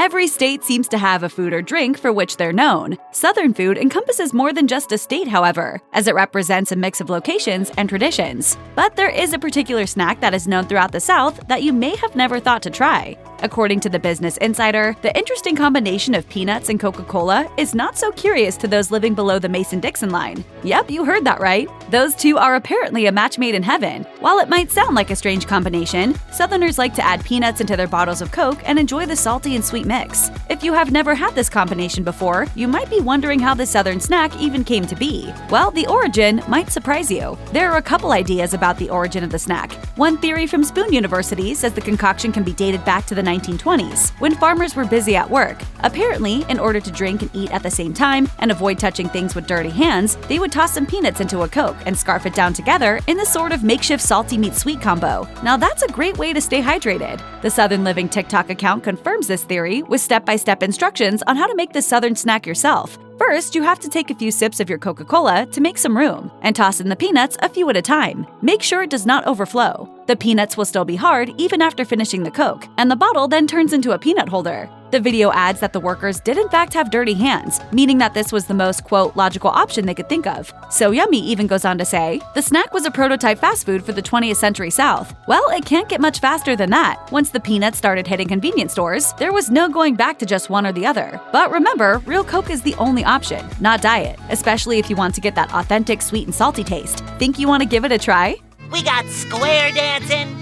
Every state seems to have a food or drink for which they're known. Southern food encompasses more than just a state, however, as it represents a mix of locations and traditions. But there is a particular snack that is known throughout the South that you may have never thought to try. According to the Business Insider, the interesting combination of peanuts and Coca-Cola is not so curious to those living below the Mason-Dixon line. Yep, you heard that right. Those two are apparently a match made in heaven. While it might sound like a strange combination, Southerners like to add peanuts into their bottles of Coke and enjoy the salty and sweet mix. If you have never had this combination before, you might be wondering how the Southern snack even came to be. Well, the origin might surprise you. There are a couple ideas about the origin of the snack. One theory from Spoon University says the concoction can be dated back to the 1920s, when farmers were busy at work. Apparently, in order to drink and eat at the same time and avoid touching things with dirty hands, they would toss some peanuts into a Coke and scarf it down together in the sort of makeshift salty meets sweet combo. Now that's a great way to stay hydrated. The Southern Living TikTok account confirms this theory with step-by-step instructions on how to make the Southern snack yourself. First, you have to take a few sips of your Coca-Cola to make some room, and toss in the peanuts a few at a time. Make sure it does not overflow. The peanuts will still be hard even after finishing the Coke, and the bottle then turns into a peanut holder. The video adds that the workers did in fact have dirty hands, meaning that this was the most, quote, logical option they could think of. So Yummy even goes on to say, the snack was a prototype fast food for the 20th century South. Well, it can't get much faster than that. Once the peanuts started hitting convenience stores, there was no going back to just one or the other. But remember, real Coke is the only option, not diet, especially if you want to get that authentic sweet and salty taste. Think you want to give it a try? We got square dancing,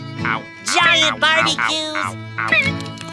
giant barbecues,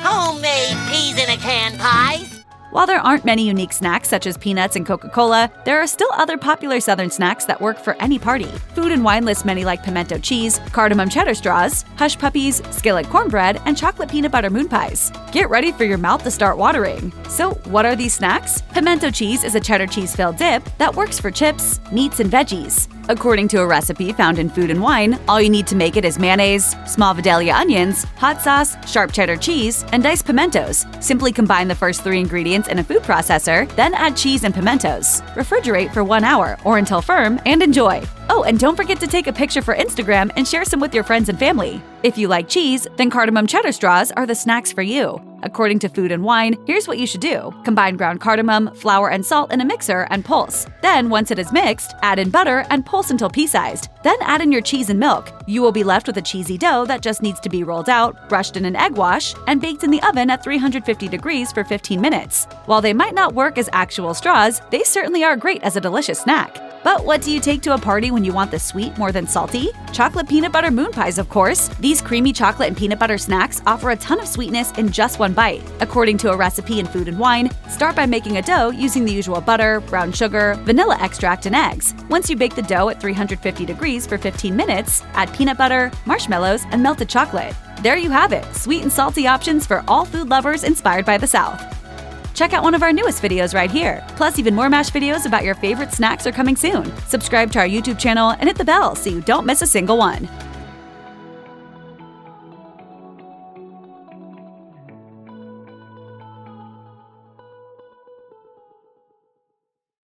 homemade peas in a can pies. While there aren't many unique snacks such as peanuts and Coca-Cola, there are still other popular Southern snacks that work for any party. Food and Wine lists many like pimento cheese, cardamom cheddar straws, hush puppies, skillet cornbread, and chocolate peanut butter moon pies. Get ready for your mouth to start watering. So what are these snacks? Pimento cheese is a cheddar cheese-filled dip that works for chips, meats, and veggies. According to a recipe found in Food and Wine, all you need to make it is mayonnaise, small Vidalia onions, hot sauce, sharp cheddar cheese, and diced pimentos. Simply combine the first 3 ingredients in a food processor, then add cheese and pimentos. Refrigerate for 1 hour or until firm and enjoy. Oh, and don't forget to take a picture for Instagram and share some with your friends and family. If you like cheese, then cardamom cheddar straws are the snacks for you. According to Food and Wine, here's what you should do. Combine ground cardamom, flour, and salt in a mixer and pulse. Then, once it is mixed, add in butter and pulse until pea-sized. Then add in your cheese and milk. You will be left with a cheesy dough that just needs to be rolled out, brushed in an egg wash, and baked in the oven at 350 degrees for 15 minutes. While they might not work as actual straws, they certainly are great as a delicious snack. But what do you take to a party when you want the sweet more than salty? Chocolate peanut butter moon pies, of course. These creamy chocolate and peanut butter snacks offer a ton of sweetness in just one bite. According to a recipe in Food and Wine, start by making a dough using the usual butter, brown sugar, vanilla extract, and eggs. Once you bake the dough at 350 degrees for 15 minutes, add peanut butter, marshmallows, and melted chocolate. There you have it, sweet and salty options for all food lovers inspired by the South. Check out one of our newest videos right here. Plus, even more MASH videos about your favorite snacks are coming soon. Subscribe to our YouTube channel and hit the bell so you don't miss a single one.